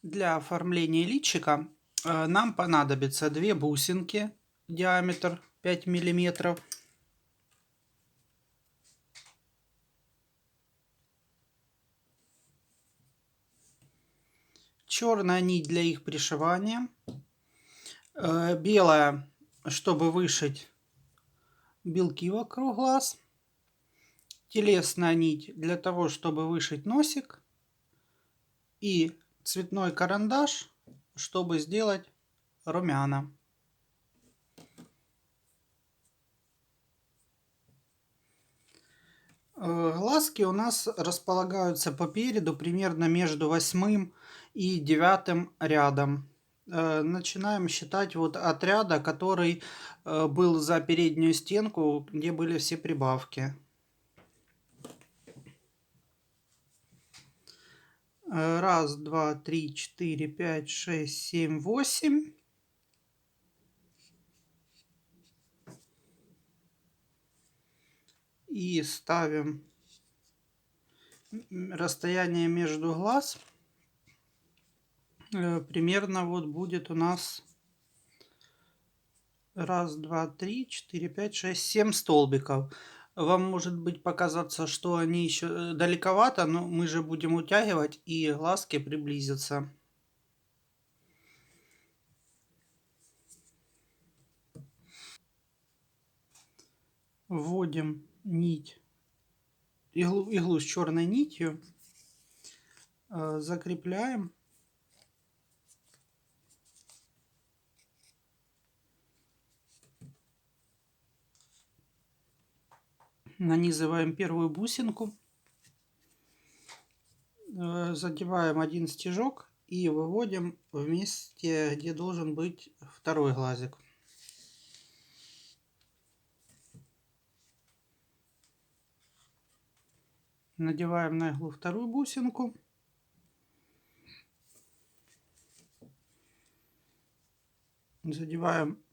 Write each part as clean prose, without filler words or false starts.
Для оформления личика нам понадобится 2 бусинки, диаметр 5 миллиметров. Черная нить для их пришивания. Белая, чтобы вышить белки вокруг глаз. Телесная нить для того, чтобы вышить носик. И цветной карандаш, чтобы сделать румяна. Глазки у нас располагаются по переду примерно между 8 и 9 рядом. Начинаем считать вот от ряда, который был за переднюю стенку, где были все прибавки. Раз, два, три, четыре, пять, шесть, семь, 8. И ставим расстояние между глаз. Примерно вот будет у нас 1, 2, 3, 4, 5, 6, 7 столбиков. Вам может быть показаться, что они еще далековато, но мы же будем утягивать, и глазки приблизятся. Вводим нить, иглу с черной нитью, закрепляем. Нанизываем первую бусинку, задеваем один стежок и выводим в месте, где должен быть второй глазик. Надеваем на иглу вторую бусинку. Задеваем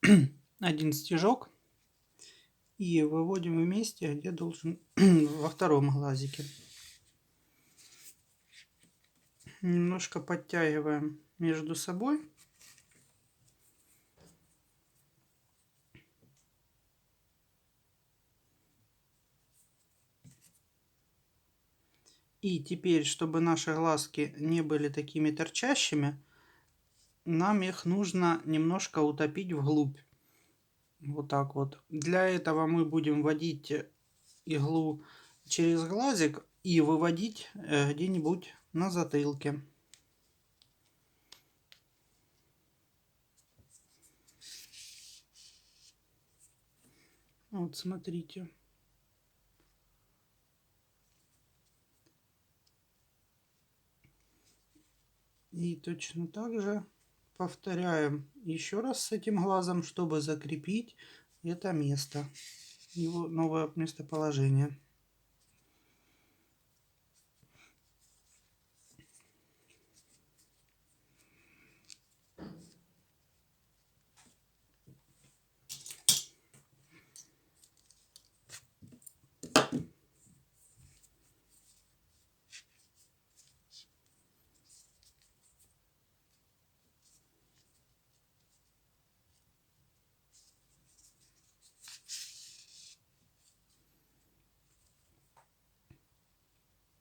один стежок и выводим в месте, где должен во втором глазике. Немножко подтягиваем между собой. И теперь, чтобы наши глазки не были такими торчащими, нам их нужно немножко утопить вглубь. Вот так вот. Для этого мы будем вводить иглу через глазик и выводить где-нибудь на затылке. Вот смотрите. И точно так же повторяем еще раз с этим глазом, чтобы закрепить это место, его новое местоположение.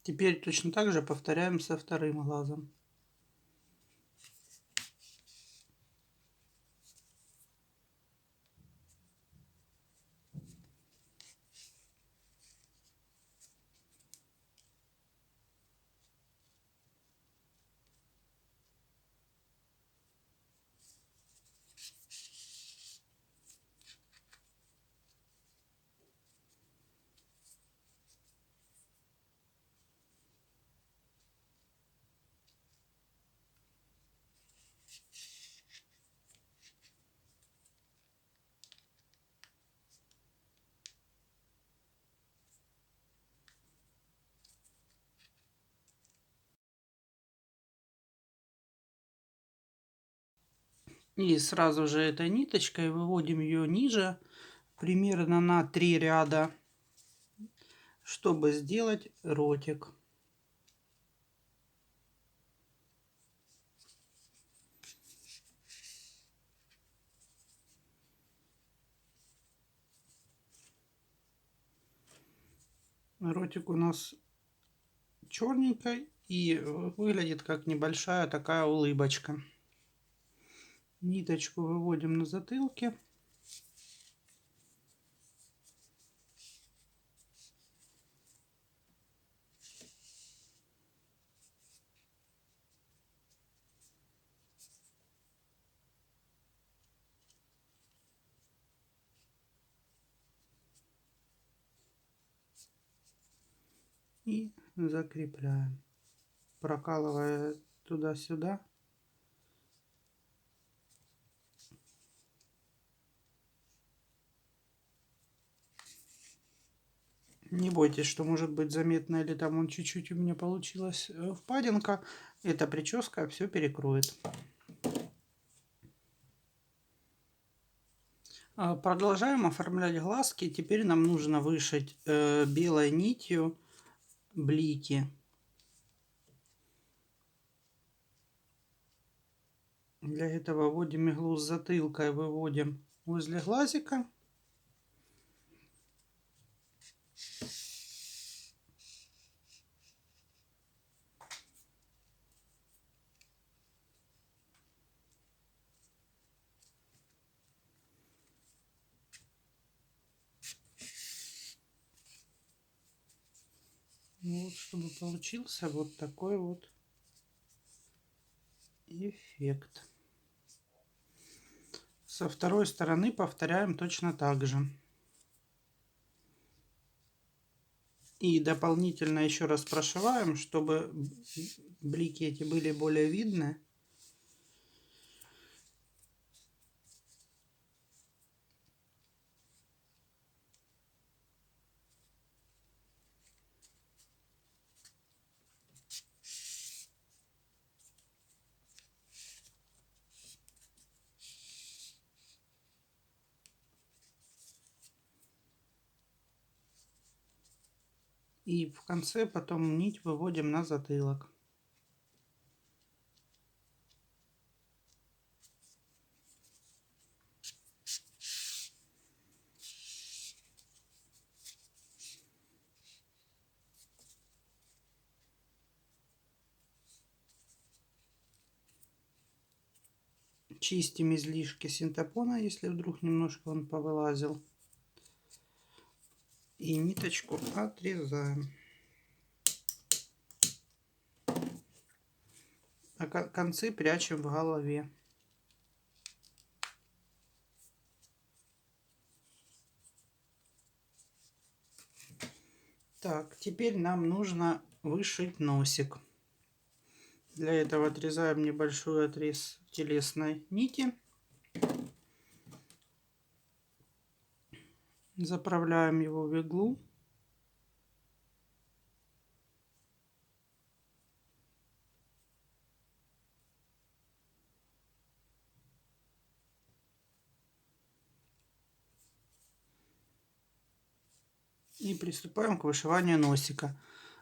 Теперь точно так же повторяем со вторым глазом. И сразу же этой ниточкой выводим ее ниже, примерно на 3 ряда, чтобы сделать ротик. Ротик у нас черненький и выглядит как небольшая такая улыбочка. Ниточку выводим на затылке. И закрепляем, прокалывая туда-сюда. Не бойтесь, что может быть заметно, или там он чуть-чуть у меня получилась впадинка. Эта прическа все перекроет. Продолжаем оформлять глазки. Теперь нам нужно вышить белой нитью блики. Для этого вводим иглу с затылка и выводим возле глазика. Вот, чтобы получился вот такой вот эффект. Со второй стороны повторяем точно так же. И дополнительно еще раз прошиваем, чтобы блики эти были более видны. И в конце потом нить выводим на затылок. Чистим излишки синтепона, если вдруг немножко он повылазил. И ниточку отрезаем. А концы прячем в голове. Так, теперь нам нужно вышить носик. Для этого отрезаем небольшой отрез телесной нити. Заправляем его в иглу. И приступаем к вышиванию носика.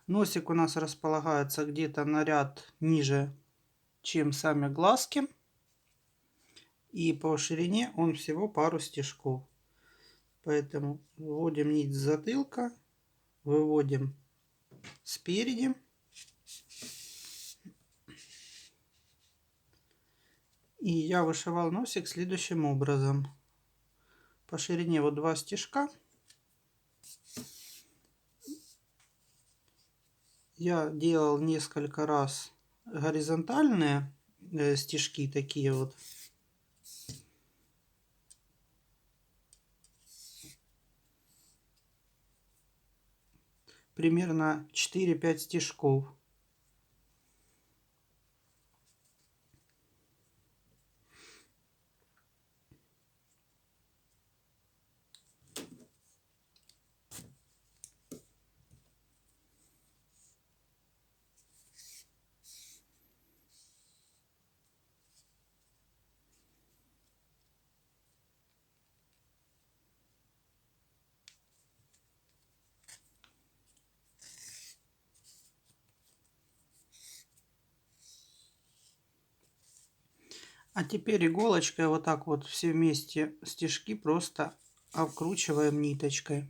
Носик у нас располагается где-то на ряд ниже, чем сами глазки. И по ширине он всего пару стежков. Поэтому вводим нить с затылка, выводим спереди. И я вышивал носик следующим образом. По ширине вот 2 стежка. Я делал несколько раз горизонтальные стежки такие вот. Примерно 4-5 стежков. А теперь иголочкой вот так вот все вместе стежки просто обкручиваем ниточкой.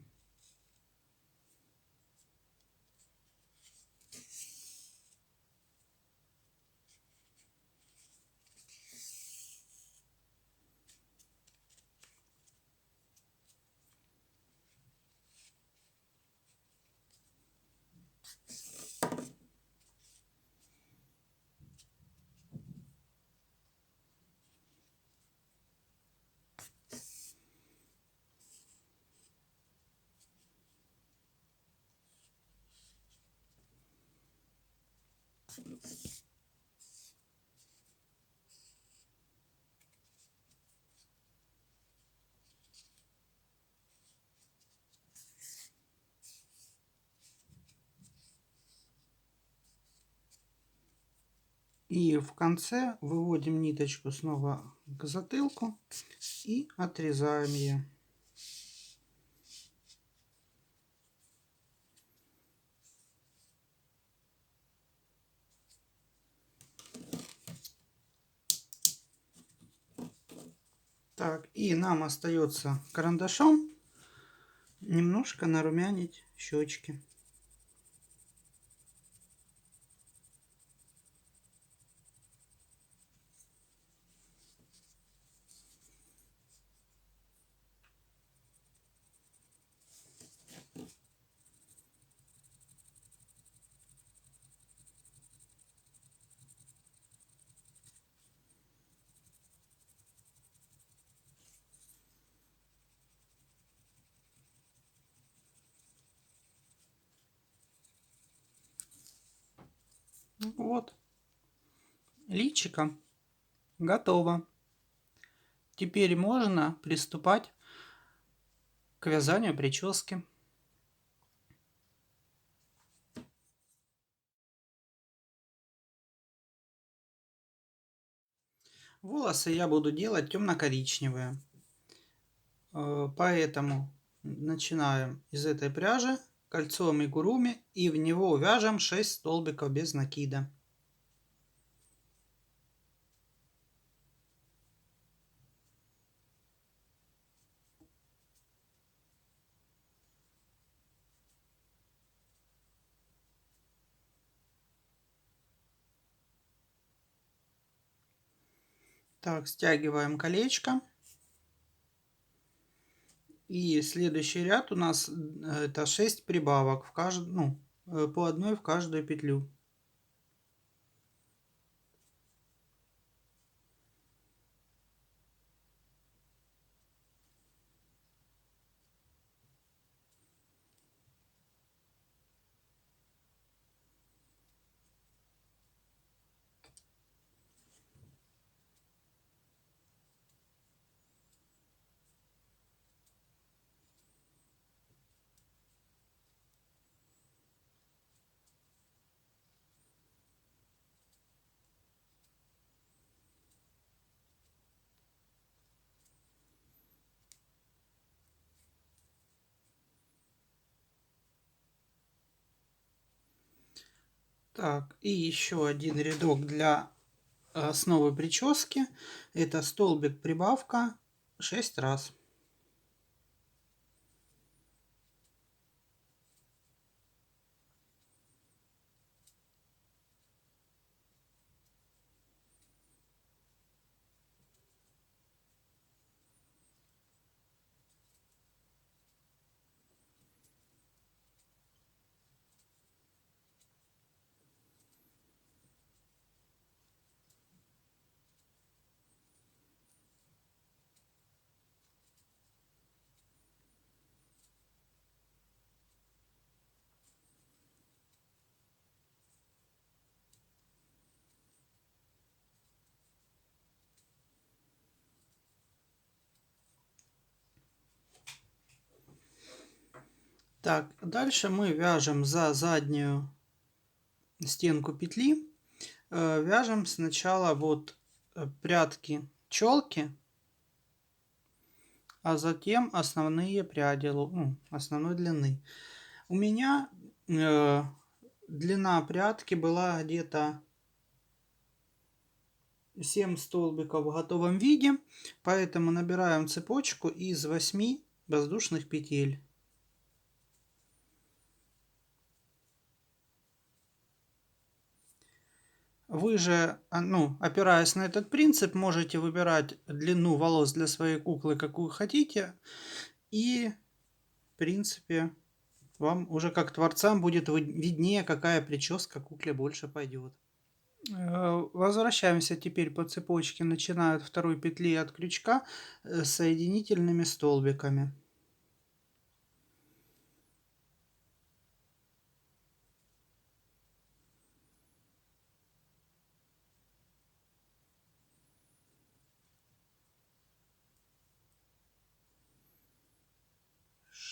И в конце выводим ниточку снова к затылку и отрезаем ее. Так, и нам остается карандашом немножко нарумянить щечки. Вот, личико готово. Теперь можно приступать к вязанию прически. Волосы я буду делать темно-коричневые. Поэтому начинаем из этой пряжи кольцо амигуруми и в него вяжем 6 столбиков без накида. Так, стягиваем колечко. И следующий ряд у нас это 6 прибавок в каждую, по одной в каждую петлю. Так, и еще один рядок для основы прически. Это столбик прибавка 6 раз. Так, дальше мы вяжем за заднюю стенку петли. Вяжем сначала вот прядки челки, а затем основные пряди, основной длины. У меня длина прядки была где-то 7 столбиков в готовом виде, поэтому набираем цепочку из 8 воздушных петель. Вы же, опираясь на этот принцип, можете выбирать длину волос для своей куклы, какую хотите. И, в принципе, вам уже как творцам будет виднее, какая прическа кукле больше пойдет. Возвращаемся теперь по цепочке, начиная от второй петли от крючка с соединительными столбиками.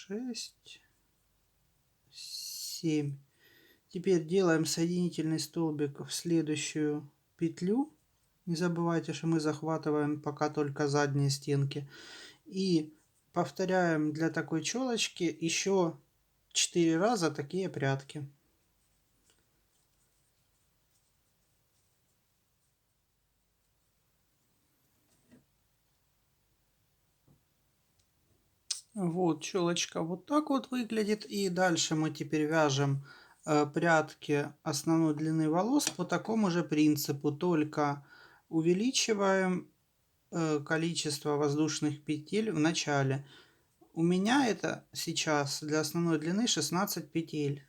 6, 7. Теперь делаем соединительный столбик в следующую петлю. Не забывайте, что мы захватываем пока только задние стенки. И повторяем для такой челочки еще 4 раза такие прядки. Вот челочка вот так вот выглядит. И дальше мы теперь вяжем прядки основной длины волос по такому же принципу, только увеличиваем количество воздушных петель в начале. У меня это сейчас для основной длины 16 петель.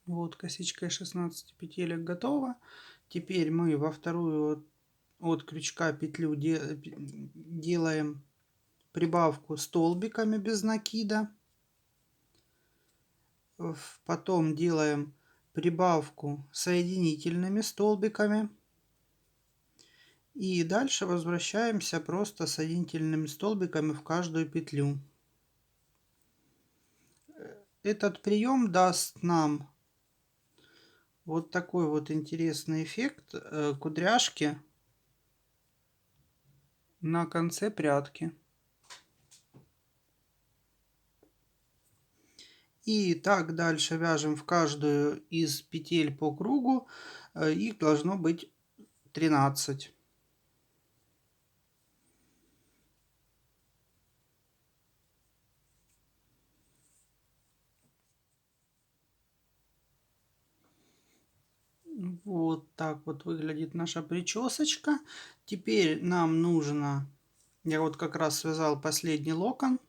Вот косичка из 16 петелек готова. Теперь мы во вторую от крючка петлю делаем прибавку столбиками без накида. Потом делаем прибавку соединительными столбиками. И дальше возвращаемся просто соединительными столбиками в каждую петлю. Этот прием даст нам вот такой вот интересный эффект кудряшки на конце прядки. И так дальше вяжем в каждую из петель по кругу. Их должно быть 13. Вот так вот выглядит наша причесочка. Теперь нам нужно... Я вот как раз связал последний локон.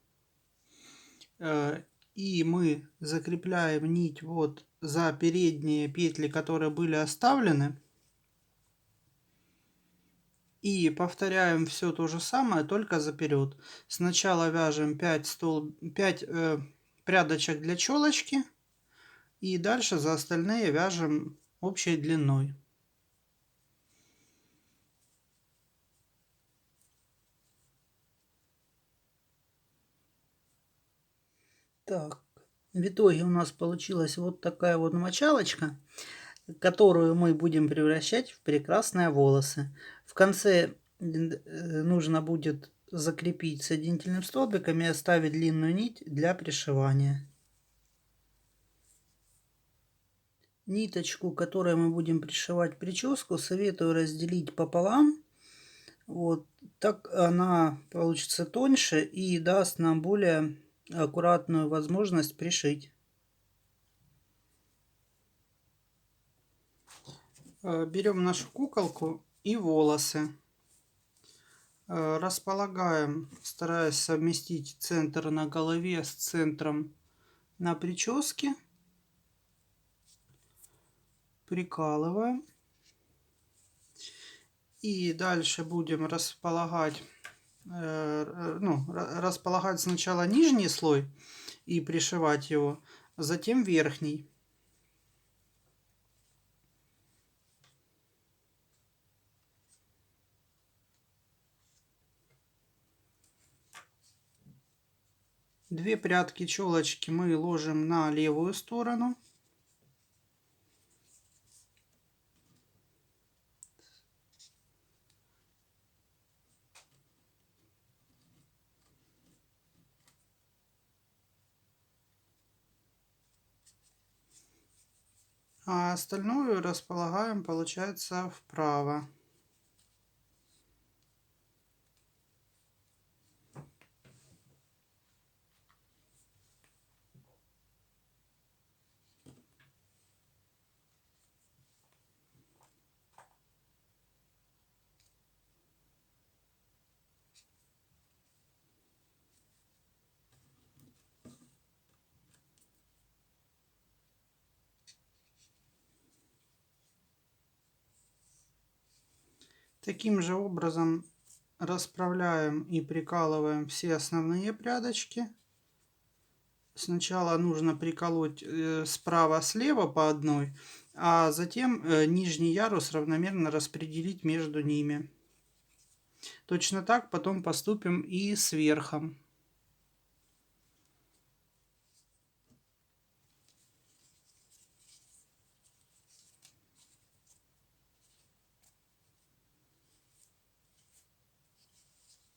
И мы закрепляем нить вот за передние петли, которые были оставлены. И повторяем все то же самое, только заперед. Сначала вяжем 5 прядочек для челочки. И дальше за остальные вяжем общей длиной. Так, в итоге у нас получилась вот такая вот мочалочка, которую мы будем превращать в прекрасные волосы. В конце нужно будет закрепить соединительным столбиком и оставить длинную нить для пришивания. Ниточку, которой мы будем пришивать прическу, советую разделить пополам. Вот так она получится тоньше и даст нам более аккуратную возможность пришить. Берем нашу куколку и волосы. Располагаем, стараясь совместить центр на голове с центром на прическе. Прикалываем. И дальше будем располагать, располагать сначала нижний слой и пришивать его, затем верхний. Две прядки челочки мы ложим на левую сторону. А остальную располагаем, получается, вправо. Таким же образом расправляем и прикалываем все основные прядочки. Сначала нужно приколоть справа-слева по одной, а затем нижний ярус равномерно распределить между ними. Точно так потом поступим и с верхом.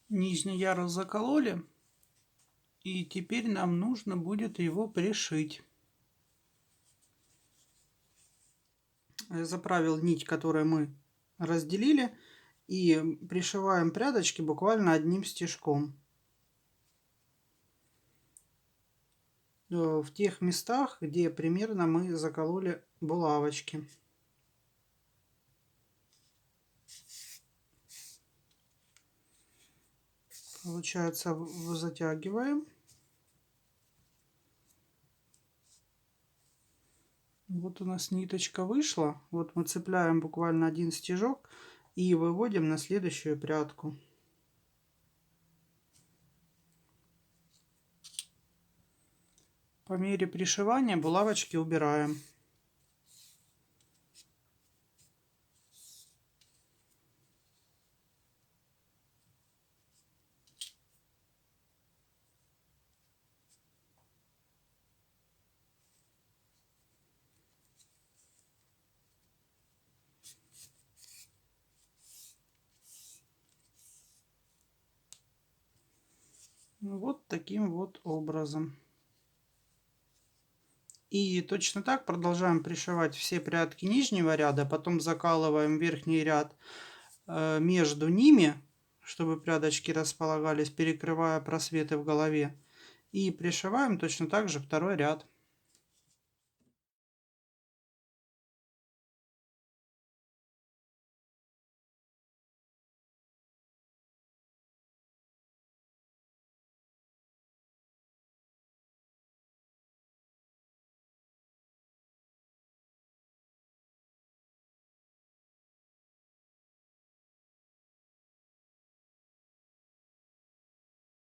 Нижний ярус закололи, и теперь нам нужно будет его пришить. Заправил нить, которую мы разделили, и пришиваем прядочки буквально одним стежком. В тех местах, где примерно мы закололи булавочки. Получается, затягиваем. Вот у нас ниточка вышла. Вот мы цепляем буквально один стежок и выводим на следующую прядку. По мере пришивания булавочки убираем. Вот таким вот образом. И точно так продолжаем пришивать все прядки нижнего ряда, потом закалываем верхний ряд между ними, чтобы прядочки располагались, перекрывая просветы в голове. И пришиваем точно так же второй ряд.